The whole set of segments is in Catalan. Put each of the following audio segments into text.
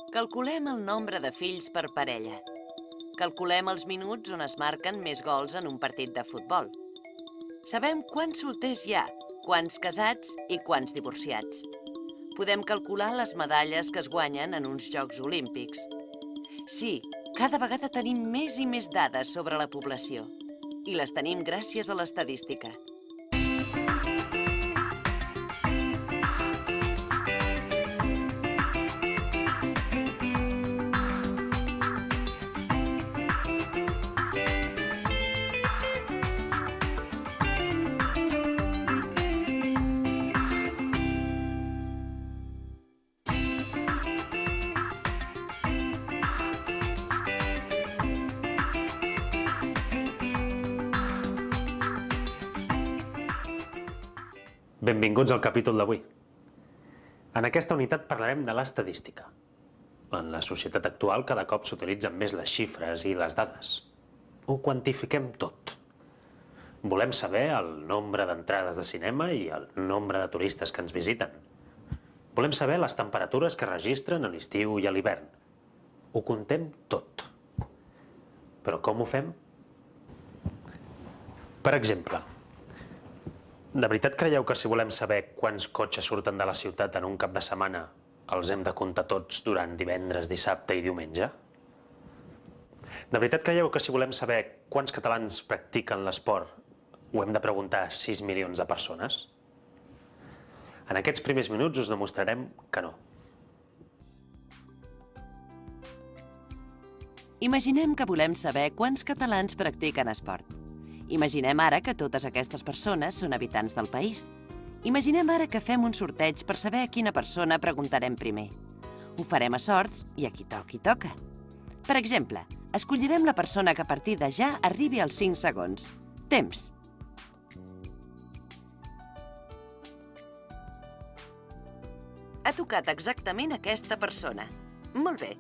Calculem el nombre de fills per parella. Calculem els minuts on es marquen més gols en un partit de futbol. Sabem quants solters hi ha, quants casats i quants divorciats. Podem calcular les medalles que es guanyen en uns Jocs Olímpics. Sí, cada vegada tenim més i més dades sobre la població. I les tenim gràcies a l'estadística. Benvinguts al capítol d'avui. En aquesta unitat parlarem de l'estadística. En la societat actual cada cop s'utilitzen més les xifres i les dades. Ho quantifiquem tot. Volem saber el nombre d'entrades de cinema i el nombre de turistes que ens visiten. Volem saber les temperatures que registren a l'estiu i a l'hivern. Ho contem tot. Però com ho fem? Per exemple, de veritat creieu que si volem saber quants cotxes surten de la ciutat en un cap de setmana els hem de comptar tots durant divendres, dissabte i diumenge? De veritat creieu que si volem saber quants catalans practiquen l'esport ho hem de preguntar a 6 milions de persones? En aquests primers minuts us demostrarem que no. Imaginem que volem saber quants catalans practiquen esport. Imaginem ara que totes aquestes persones són habitants del país. Imaginem ara que fem un sorteig per saber a quina persona preguntarem primer. Ho farem a sorts i a qui toqui toca. Per exemple, escollirem la persona que a partir de ja arribi als 5 segons. Temps. Ha tocat exactament aquesta persona. Molt bé.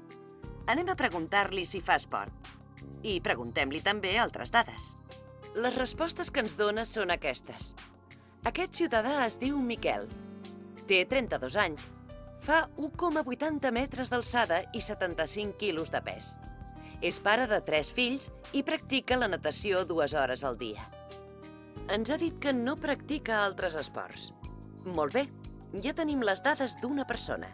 Anem a preguntar-li si fa esport. I preguntem-li també altres dades. Les respostes que ens dona són aquestes. Aquest ciutadà es diu Miquel. Té 32 anys. Fa 1,80 metres d'alçada i 75 quilos de pes. És pare de 3 fills i practica la natació 2 hores al dia. Ens ha dit que no practica altres esports. Molt bé, ja tenim les dades d'una persona.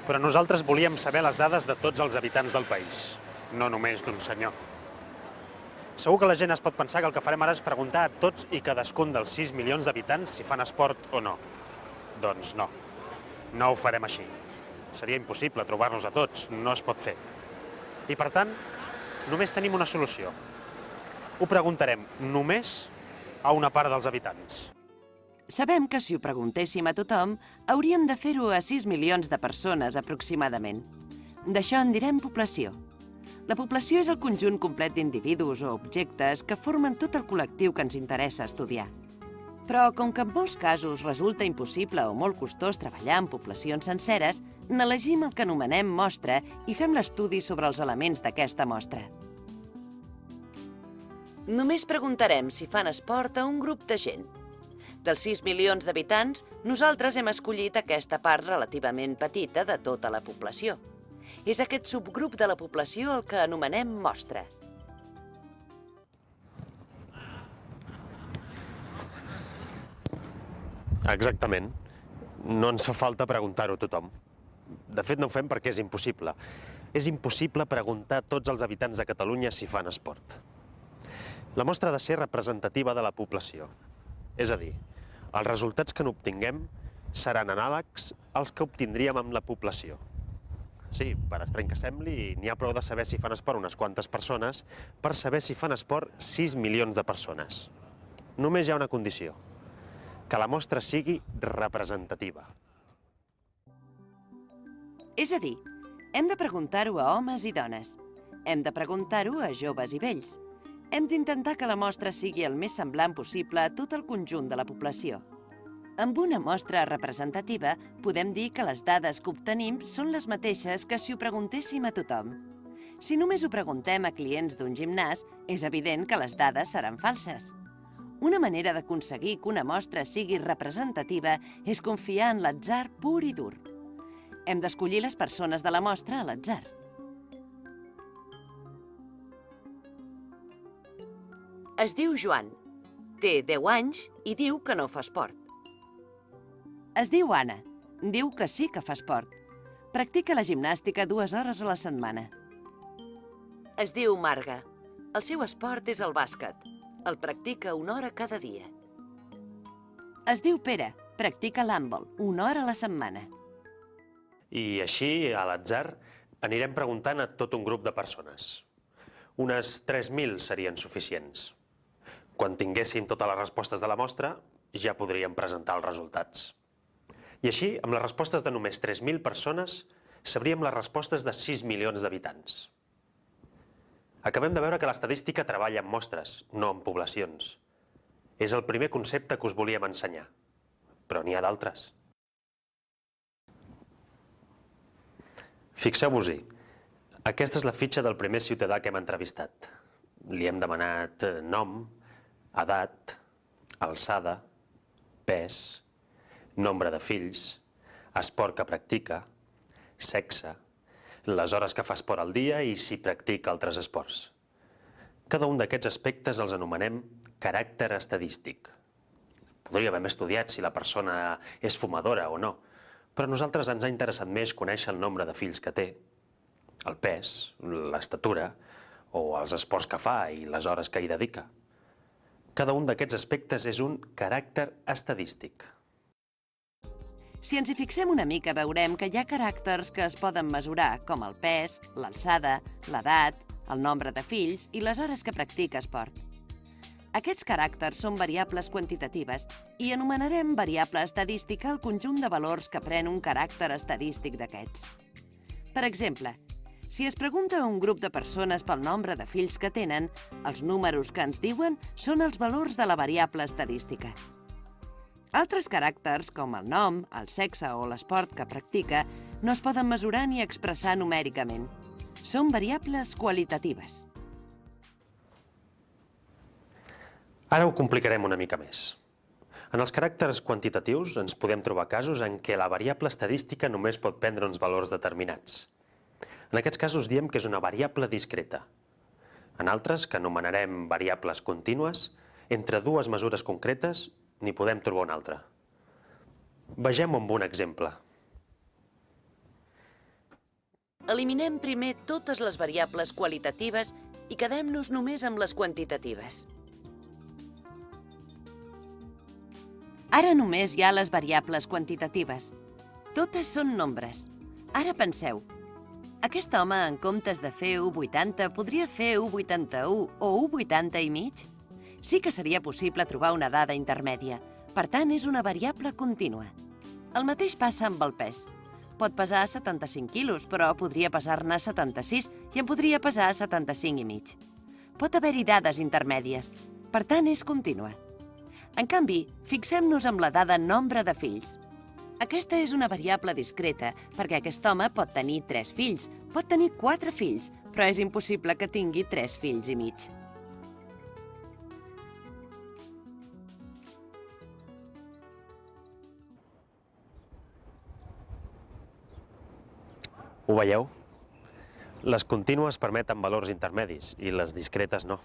Però nosaltres volíem saber les dades de tots els habitants del país, no només d'un senyor. Segur que la gent es pot pensar que el que farem ara és preguntar a tots i cadascun dels 6 milions d'habitants si fan esport o no. Doncs no, no ho farem així. Seria impossible trobar-nos a tots, no es pot fer. I per tant, només tenim una solució. Ho preguntarem només a una part dels habitants. Sabem que si ho preguntéssim a tothom, hauríem de fer-ho a 6 milions de persones aproximadament. D'això en direm població. La població és el conjunt complet d'individus o objectes que formen tot el col·lectiu que ens interessa estudiar. Però com que en molts casos resulta impossible o molt costós treballar amb poblacions senceres, n'elegim el que anomenem mostra i fem l'estudi sobre els elements d'aquesta mostra. Només preguntarem si fan esport a un grup de gent. Dels 6 milions d'habitants, nosaltres hem escollit aquesta part relativament petita de tota la població. És aquest subgrup de la població el que anomenem mostra. Exactament. No ens fa falta preguntar-ho a tothom. De fet, no ho fem perquè és impossible. És impossible preguntar a tots els habitants de Catalunya si fan esport. La mostra ha de ser representativa de la població. És a dir, els resultats que n'obtinguem seran anàlegs als que obtindríem amb la població. Sí, per estrany que sembli, n'hi ha prou de saber si fan esport unes quantes persones per saber si fan esport 6 milions de persones. Només hi ha una condició, que la mostra sigui representativa. És a dir, hem de preguntar-ho a homes i dones. Hem de preguntar-ho a joves i vells. Hem d'intentar que la mostra sigui el més semblant possible a tot el conjunt de la població. Amb una mostra representativa, podem dir que les dades que obtenim són les mateixes que si ho preguntéssim a tothom. Si només ho preguntem a clients d'un gimnàs, és evident que les dades seran falses. Una manera d'aconseguir que una mostra sigui representativa és confiar en l'atzar pur i dur. Hem d'escollir les persones de la mostra a l'atzar. Es diu Joan. Té 10 anys i diu que no fa esport. Es diu Anna. Diu que sí que fa esport. Practica la gimnàstica 2 hores a la setmana. Es diu Marga. El seu esport és el bàsquet. El practica 1 hora cada dia. Es diu Pere. Practica l'handbol 1 hora a la setmana. I així, a l'atzar, anirem preguntant a tot un grup de persones. Unes 3.000 serien suficients. Quan tinguéssim totes les respostes de la mostra, ja podríem presentar els resultats. I així, amb les respostes de només 3.000 persones, sabríem les respostes de 6 milions d'habitants. Acabem de veure que l'estadística treballa amb mostres, no amb poblacions. És el primer concepte que us volíem ensenyar, però n'hi ha d'altres. Fixeu-vos-hi, aquesta és la fitxa del primer ciutadà que hem entrevistat. Li hem demanat nom, edat, alçada, pes, nombre de fills, esport que practica, sexe, les hores que fa esport al dia i si practica altres esports. Cada un d'aquests aspectes els anomenem caràcter estadístic. Podria haver estudiat si la persona és fumadora o no, però a nosaltres ens ha interessat més conèixer el nombre de fills que té, el pes, l'estatura o els esports que fa i les hores que hi dedica. Cada un d'aquests aspectes és un caràcter estadístic. Si ens hi fixem una mica, veurem que hi ha caràcters que es poden mesurar, com el pes, l'alçada, l'edat, el nombre de fills i les hores que practica esport. Aquests caràcters són variables quantitatives i anomenarem variable estadística el conjunt de valors que pren un caràcter estadístic d'aquests. Per exemple, si es pregunta a un grup de persones pel nombre de fills que tenen, els números que ens diuen són els valors de la variable estadística. Altres caràcters, com el nom, el sexe o l'esport que practica, no es poden mesurar ni expressar numèricament. Són variables qualitatives. Ara ho complicarem una mica més. En els caràcters quantitatius ens podem trobar casos en què la variable estadística només pot prendre uns valors determinats. En aquests casos diem que és una variable discreta. En altres, que anomenarem variables contínues, entre dues mesures concretes n'hi podem trobar una altra. Vegem-ho amb un exemple. Eliminem primer totes les variables qualitatives i quedem-nos només amb les quantitatives. Ara només hi ha les variables quantitatives. Totes són nombres. Ara penseu, aquest home, en comptes de fer 1,80, podria fer 1,81 o 1,80 i mig? Sí que seria possible trobar una dada intermèdia. Per tant, és una variable contínua. El mateix passa amb el pes. Pot pesar 75 quilos, però podria pesar-ne 76 i en podria pesar 75 i mig. Pot haver-hi dades intermèdies. Per tant, és contínua. En canvi, fixem-nos en la dada nombre de fills. Aquesta és una variable discreta, perquè aquest home pot tenir 3 fills, pot tenir 4 fills, però és impossible que tingui 3 fills i mig. Ho veieu? Les contínues permeten valors intermedis i les discretes no.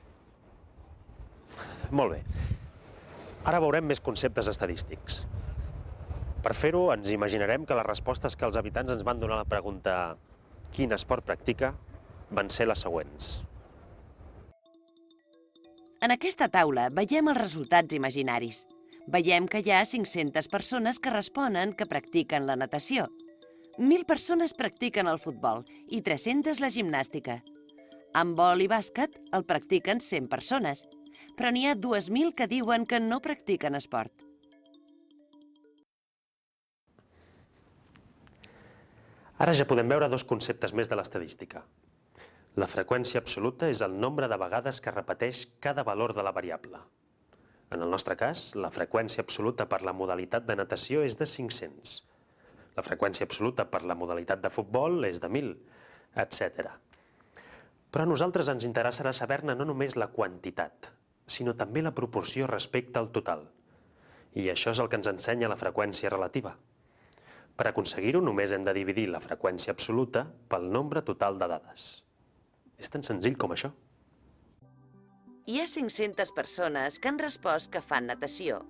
Molt bé. Ara veurem més conceptes estadístics. Per fer-ho, ens imaginarem que les respostes que els habitants ens van donar a la pregunta «Quin esport practica?» van ser les següents. En aquesta taula veiem els resultats imaginaris. Veiem que hi ha 500 persones que responen que practiquen la natació. 1.000 persones practiquen el futbol i 300 la gimnàstica. Handbol i bàsquet el practiquen 100 persones, però n'hi ha 2.000 que diuen que no practiquen esport. Ara ja podem veure dos conceptes més de l'estadística. La freqüència absoluta és el nombre de vegades que repeteix cada valor de la variable. En el nostre cas, la freqüència absoluta per la modalitat de natació és de 500. La freqüència absoluta per la modalitat de futbol és de 1.000, etc. Però a nosaltres ens interessarà saber-ne no només la quantitat, sinó també la proporció respecte al total. I això és el que ens ensenya la freqüència relativa. Per aconseguir-ho, només hem de dividir la freqüència absoluta pel nombre total de dades. És tan senzill com això. Hi ha 500 persones que han respost que fan natació.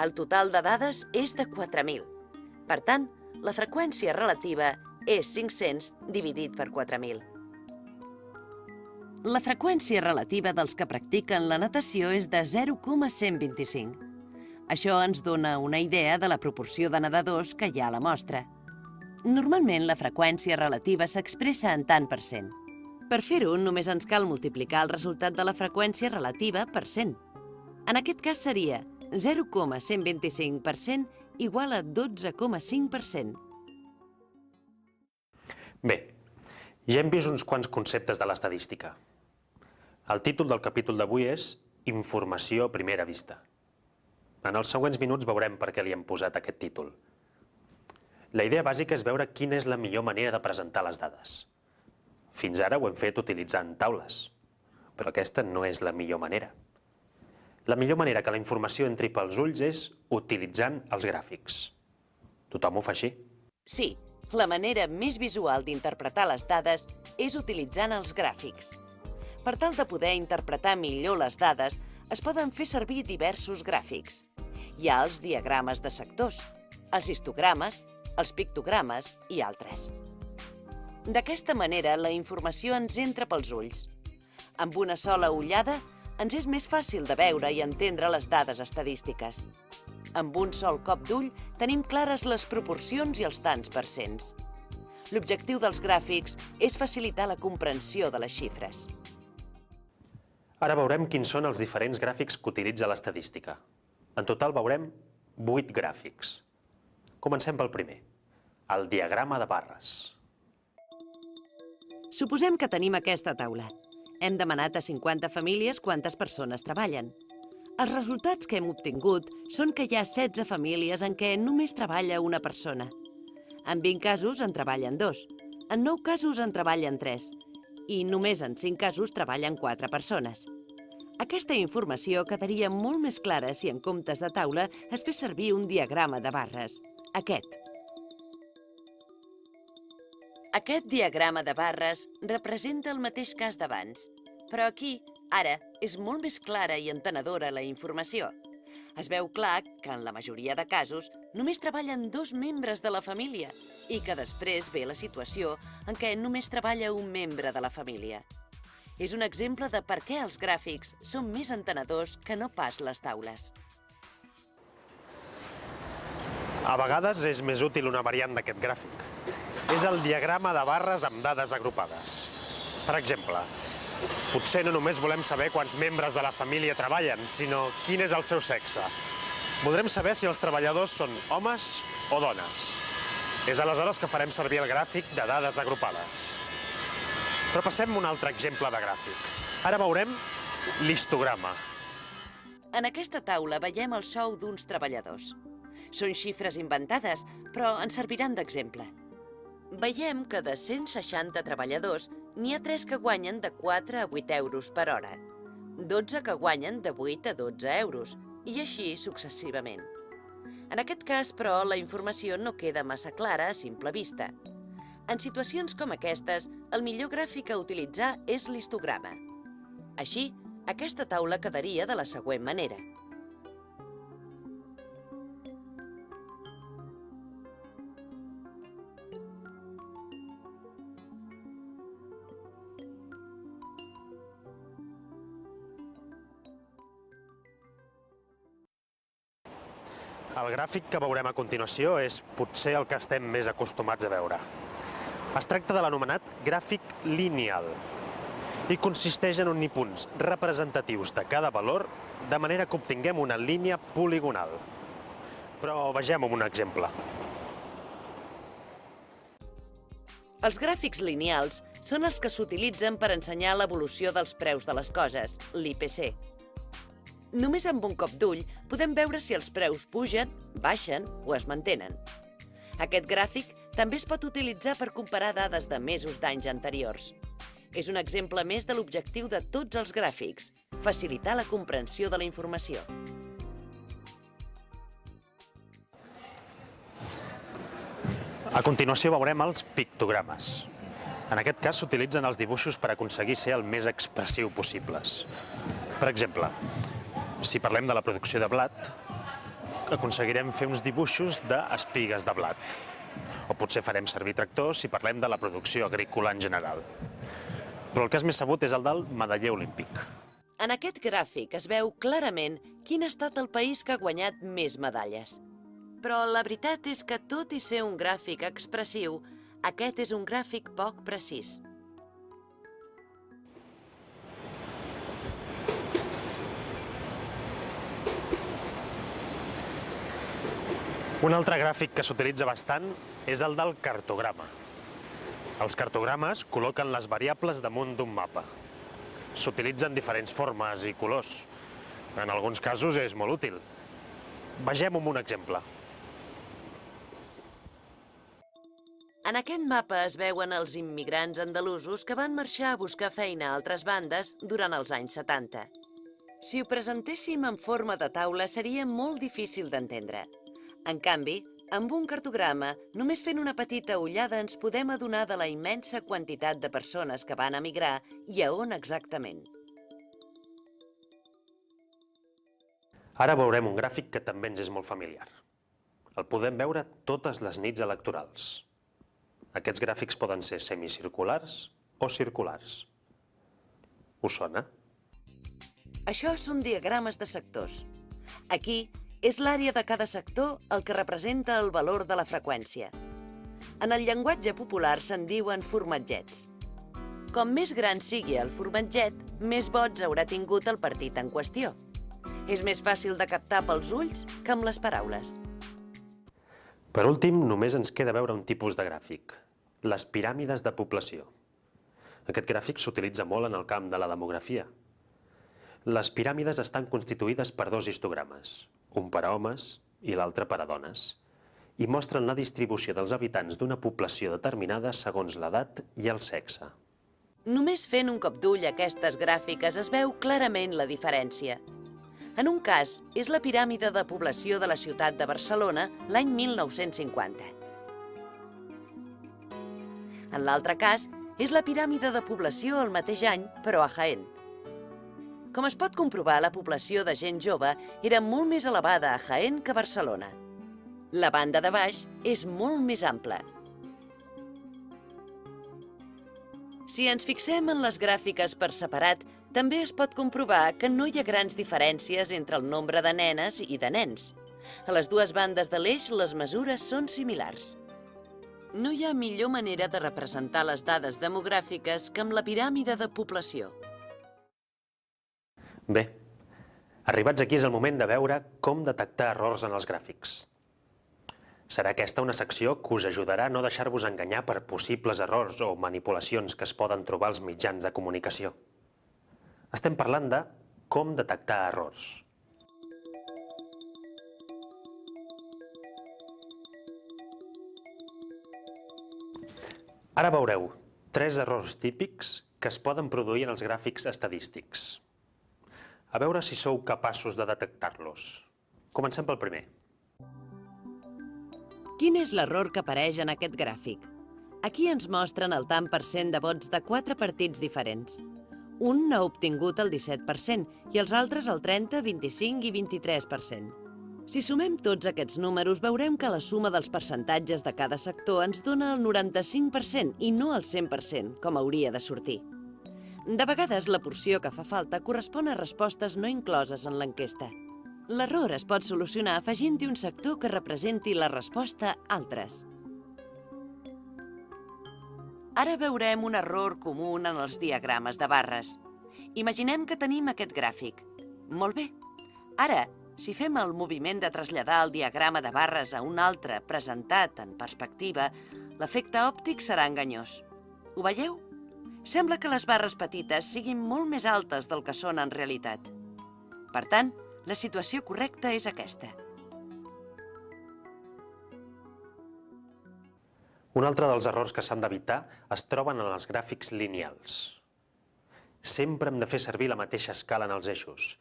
El total de dades és de 4.000. Per tant, la freqüència relativa és 500 dividit per 4.000. La freqüència relativa dels que practiquen la natació és de 0,125. Això ens dona una idea de la proporció de nedadors que hi ha a la mostra. Normalment, la freqüència relativa s'expressa en tant per cent. Per fer-ho, només ens cal multiplicar el resultat de la freqüència relativa per 100. En aquest cas seria 0,125% igual a 12,5%. Bé, ja hem vist uns quants conceptes de l'estadística. El títol del capítol d'avui és Informació a primera vista. En els següents minuts veurem per què li hem posat aquest títol. La idea bàsica és veure quina és la millor manera de presentar les dades. Fins ara ho hem fet utilitzant taules, però aquesta no és la millor manera. La millor manera que la informació entri pels ulls és utilitzant els gràfics. Tothom ho fa així? Sí, la manera més visual d'interpretar les dades és utilitzant els gràfics. Per tal de poder interpretar millor les dades, es poden fer servir diversos gràfics. Hi ha els diagrames de sectors, els histogrames, els pictogrames i altres. D'aquesta manera, la informació ens entra pels ulls. Amb una sola ullada, ens és més fàcil de veure i entendre les dades estadístiques. Amb un sol cop d'ull, tenim clares les proporcions i els tants per cents. L'objectiu dels gràfics és facilitar la comprensió de les xifres. Ara veurem quins són els diferents gràfics que utilitza l'estadística. En total veurem 8 gràfics. Comencem pel primer, el diagrama de barres. Suposem que tenim aquesta taula. Hem demanat a 50 famílies quantes persones treballen. Els resultats que hem obtingut són que hi ha 16 famílies en què només treballa una persona. En 20 casos en treballen 2, en 9 casos en treballen 3 i només en 5 casos treballen 4 persones. Aquesta informació quedaria molt més clara si en comptes de taula es fes servir un diagrama de barres, aquest. Aquest diagrama de barres representa el mateix cas d'abans, però aquí, ara, és molt més clara i entenedora la informació. Es veu clar que en la majoria de casos només treballen 2 membres de la família i que després ve la situació en què només treballa un membre de la família. És un exemple de per què els gràfics són més entenedors que no pas les taules. A vegades és més útil una variant d'aquest gràfic. És el diagrama de barres amb dades agrupades. Per exemple, potser no només volem saber quants membres de la família treballen, sinó quin és el seu sexe. Voldrem saber si els treballadors són homes o dones. És aleshores que farem servir el gràfic de dades agrupades. Però passem a un altre exemple de gràfic. Ara veurem l'histograma. En aquesta taula veiem el sou d'uns treballadors. Són xifres inventades, però ens serviran d'exemple. Veiem que de 160 treballadors, n'hi ha 3 que guanyen de 4 a 8 euros per hora, 12 que guanyen de 8 a 12 euros, i així successivament. En aquest cas, però, la informació no queda massa clara a simple vista. En situacions com aquestes, el millor gràfic a utilitzar és l'histograma. Així, aquesta taula quedaria de la següent manera. El gràfic que veurem a continuació és potser el que estem més acostumats a veure. Es tracta de l'anomenat gràfic lineal i consisteix en unir punts representatius de cada valor de manera que obtinguem una línia poligonal. Però vegem un exemple. Els gràfics lineals són els que s'utilitzen per ensenyar l'evolució dels preus de les coses, l'IPC. Només amb un cop d'ull podem veure si els preus pugen, baixen o es mantenen. Aquest gràfic també es pot utilitzar per comparar dades de mesos d'anys anteriors. És un exemple més de l'objectiu de tots els gràfics, facilitar la comprensió de la informació. A continuació veurem els pictogrames. En aquest cas s'utilitzen els dibuixos per aconseguir ser el més expressiu possibles. Per exemple, si parlem de la producció de blat, aconseguirem fer uns dibuixos d'espigues de blat. O potser farem servir tractors si parlem de la producció agrícola en general. Però el cas més sabut és el del medaller olímpic. En aquest gràfic es veu clarament quin ha estat el país que ha guanyat més medalles. Però la veritat és que, tot i ser un gràfic expressiu, aquest és un gràfic poc precís. Un altre gràfic que s'utilitza bastant és el del cartograma. Els cartogrames col·loquen les variables damunt d'un mapa. S'utilitzen diferents formes i colors. En alguns casos és molt útil. Vegem-ho amb un exemple. En aquest mapa es veuen els immigrants andalusos que van marxar a buscar feina a altres bandes durant els anys 70. Si ho presentéssim en forma de taula seria molt difícil d'entendre. En canvi, amb un cartograma, només fent una petita ullada ens podem adonar de la immensa quantitat de persones que van emigrar i a on exactament. Ara veurem un gràfic que també ens és molt familiar. El podem veure totes les nits electorals. Aquests gràfics poden ser semicirculars o circulars. Us sona? Això són diagrames de sectors. Aquí és l'àrea de cada sector el que representa el valor de la freqüència. En el llenguatge popular se'n diuen formatgets. Com més gran sigui el formatget, més vots haurà tingut el partit en qüestió. És més fàcil de captar pels ulls que amb les paraules. Per últim, només ens queda veure un tipus de gràfic, les piràmides de població. Aquest gràfic s'utilitza molt en el camp de la demografia. Les piràmides estan constituïdes per dos histogrames, un per a homes i l'altre per a dones, i mostren la distribució dels habitants d'una població determinada segons l'edat i el sexe. Només fent un cop d'ull a aquestes gràfiques es veu clarament la diferència. En un cas, és la piràmide de població de la ciutat de Barcelona l'any 1950. En l'altre cas, és la piràmide de població el mateix any, però a Jaén. Com es pot comprovar, la població de gent jove era molt més elevada a Jaén que a Barcelona. La banda de baix és molt més ampla. Si ens fixem en les gràfiques per separat, també es pot comprovar que no hi ha grans diferències entre el nombre de nenes i de nens. A les dues bandes de l'eix, les mesures són similars. No hi ha millor manera de representar les dades demogràfiques que amb la piràmide de població. Bé, arribats aquí és el moment de veure com detectar errors en els gràfics. Serà aquesta una secció que us ajudarà a no deixar-vos enganyar per possibles errors o manipulacions que es poden trobar als mitjans de comunicació. Estem parlant de com detectar errors. Ara veureu 3 errors típics que es poden produir en els gràfics estadístics. A veure si sou capaços de detectar-los. Comencem pel primer. Quin és l'error que apareix en aquest gràfic? Aquí ens mostren el tant per cent de vots de 4 partits diferents. Un n'ha obtingut el 17% i els altres el 30%, 25% i 23%. Si sumem tots aquests números, veurem que la suma dels percentatges de cada sector ens dona el 95% i no el 100%, com hauria de sortir. De vegades, la porció que fa falta correspon a respostes no incloses en l'enquesta. L'error es pot solucionar afegint-hi un sector que representi la resposta altres. Ara veurem un error comú en els diagrames de barres. Imaginem que tenim aquest gràfic. Molt bé. Ara, si fem el moviment de traslladar el diagrama de barres a un altre presentat en perspectiva, l'efecte òptic serà enganyós. Ho veieu? Sembla que les barres petites siguin molt més altes del que són en realitat. Per tant, la situació correcta és aquesta. Un altre dels errors que s'han d'evitar es troben en els gràfics lineals. Sempre hem de fer servir la mateixa escala en els eixos,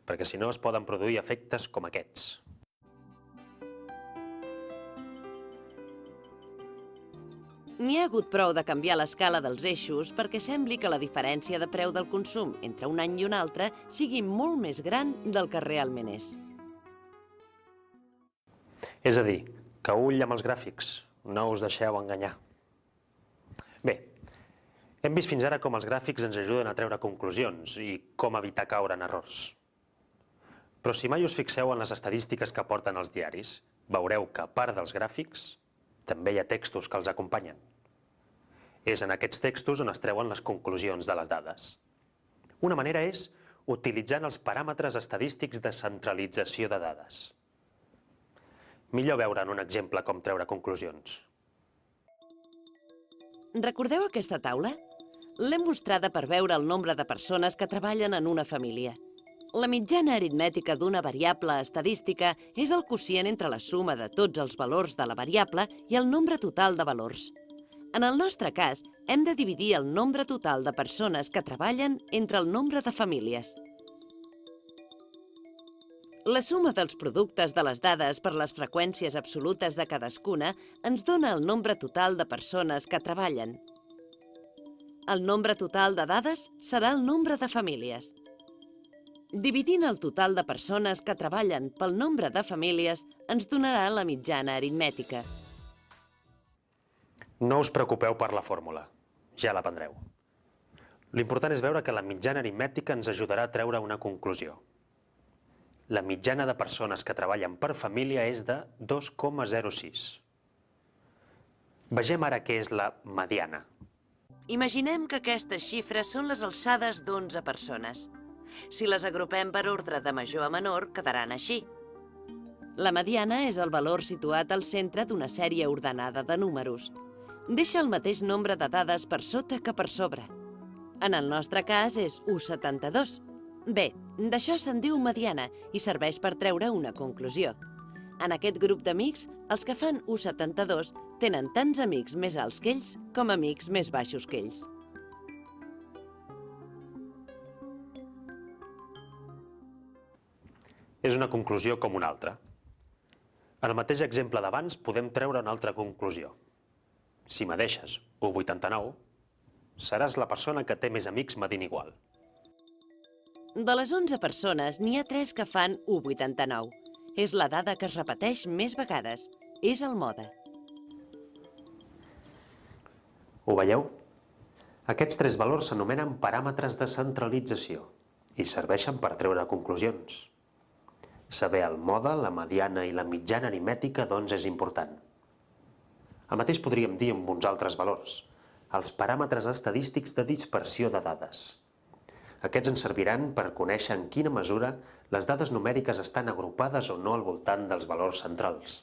perquè si no es poden produir efectes com aquests. N'hi ha hagut prou de canviar l'escala dels eixos perquè sembli que la diferència de preu del consum entre un any i un altre sigui molt més gran del que realment és. És a dir, que ull amb els gràfics, no us deixeu enganyar. Bé, hem vist fins ara com els gràfics ens ajuden a treure conclusions i com evitar caure en errors. Però si mai us fixeu en les estadístiques que porten els diaris, veureu que, a part dels gràfics, també hi ha textos que els acompanyen. És en aquests textos on es treuen les conclusions de les dades. Una manera és utilitzant els paràmetres estadístics de centralització de dades. Millor veure en un exemple com treure conclusions. Recordeu aquesta taula? L'hem mostrada per veure el nombre de persones que treballen en una família. La mitjana aritmètica d'una variable estadística és el quocient entre la suma de tots els valors de la variable i el nombre total de valors. En el nostre cas, hem de dividir el nombre total de persones que treballen entre el nombre de famílies. La suma dels productes de les dades per les freqüències absolutes de cadascuna ens dona el nombre total de persones que treballen. El nombre total de dades serà el nombre de famílies. Dividint el total de persones que treballen pel nombre de famílies ens donarà la mitjana aritmètica. No us preocupeu per la fórmula, ja l'aprendreu. L'important és veure que la mitjana aritmètica ens ajudarà a treure una conclusió. La mitjana de persones que treballen per família és de 2,06. Vegem ara què és la mediana. Imaginem que aquestes xifres són les alçades d'11 persones. Si les agrupem per ordre de major a menor, quedaran així. La mediana és el valor situat al centre d'una sèrie ordenada de números. Deixa el mateix nombre de dades per sota que per sobre. En el nostre cas és 1,72. Bé, d'això se'n diu mediana i serveix per treure una conclusió. En aquest grup d'amics, els que fan 1,72 tenen tants amics més alts que ells com amics més baixos que ells. És una conclusió com una altra. En el mateix exemple d'abans podem treure una altra conclusió. Si medeixes 1,89, seràs la persona que té més amics medint igual. De les 11 persones, n'hi ha 3 que fan 1,89. És la dada que es repeteix més vegades. És el mode. Ho veieu? Aquests 3 valors s'anomenen paràmetres de centralització i serveixen per treure conclusions. Saber el mode, la mediana i la mitjana aritmètica, doncs, és important. El mateix podríem dir amb uns altres valors, els paràmetres estadístics de dispersió de dades. Aquests ens serviran per conèixer en quina mesura les dades numèriques estan agrupades o no al voltant dels valors centrals.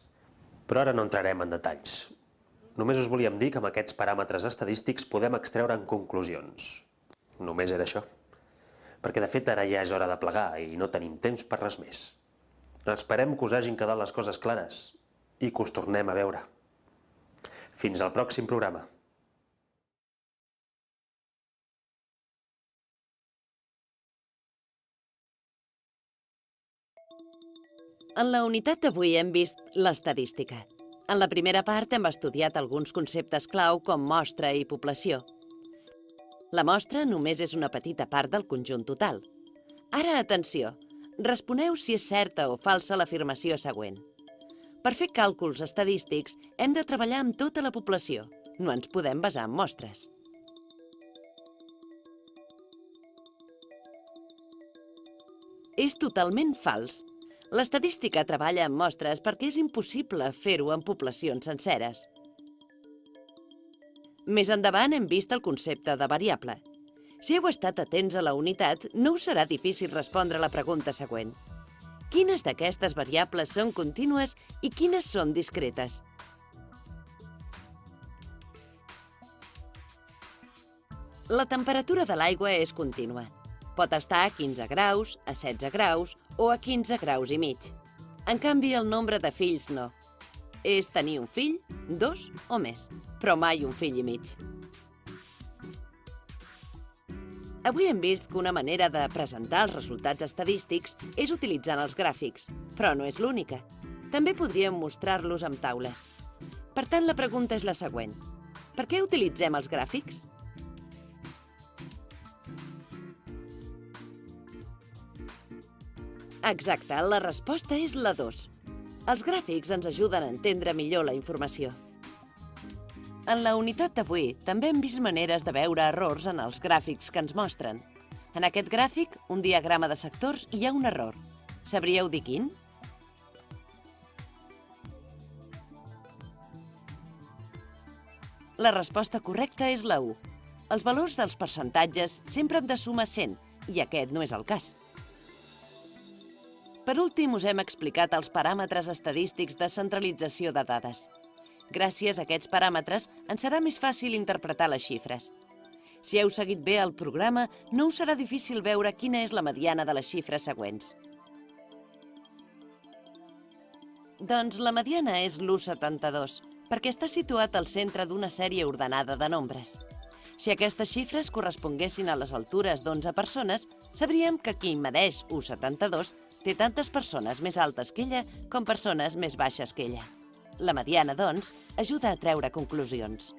Però ara no entrarem en detalls. Només us volíem dir que amb aquests paràmetres estadístics podem extreure'n conclusions. Només era això. Perquè de fet ara ja és hora de plegar i no tenim temps per res més. Esperem que us hagin quedat les coses clares i que us tornem a veure. Fins al pròxim programa. En la unitat d'avui hem vist l'estadística. En la primera part hem estudiat alguns conceptes clau com mostra i població. La mostra només és una petita part del conjunt total. Ara, atenció! Responeu si és certa o falsa l'afirmació següent. Per fer càlculs estadístics hem de treballar amb tota la població. No ens podem basar en mostres. És totalment fals. L'estadística treballa amb mostres perquè és impossible fer-ho en poblacions senceres. Més endavant hem vist el concepte de variable. Si heu estat atents a la unitat, no us serà difícil respondre la pregunta següent. Quines d'aquestes variables són contínues i quines són discretes? La temperatura de l'aigua és contínua. Pot estar a 15 graus, a 16 graus o a 15 graus i mig. En canvi, el nombre de fills no. És tenir un fill, 2 o més, però mai un fill i mig. Avui hem vist que una manera de presentar els resultats estadístics és utilitzant els gràfics, però no és l'única. També podríem mostrar-los amb taules. Per tant, la pregunta és la següent. Per què utilitzem els gràfics? Exacte, la resposta és la 2. Els gràfics ens ajuden a entendre millor la informació. En la unitat d'avui també hem vist maneres de veure errors en els gràfics que ens mostren. En aquest gràfic, un diagrama de sectors, hi ha un error. Sabríeu dir quin? La resposta correcta és la 1. Els valors dels percentatges sempre han de sumar 100, i aquest no és el cas. Per últim, us hem explicat els paràmetres estadístics de centralització de dades. Gràcies a aquests paràmetres, ens serà més fàcil interpretar les xifres. Si heu seguit bé el programa, no us serà difícil veure quina és la mediana de les xifres següents. Doncs la mediana és l'1,72, perquè està situat al centre d'una sèrie ordenada de nombres. Si aquestes xifres corresponguessin a les altures d'11 persones, sabríem que qui medeix 1,72 té tantes persones més altes que ella com persones més baixes que ella. La mediana, doncs, ajuda a treure conclusions.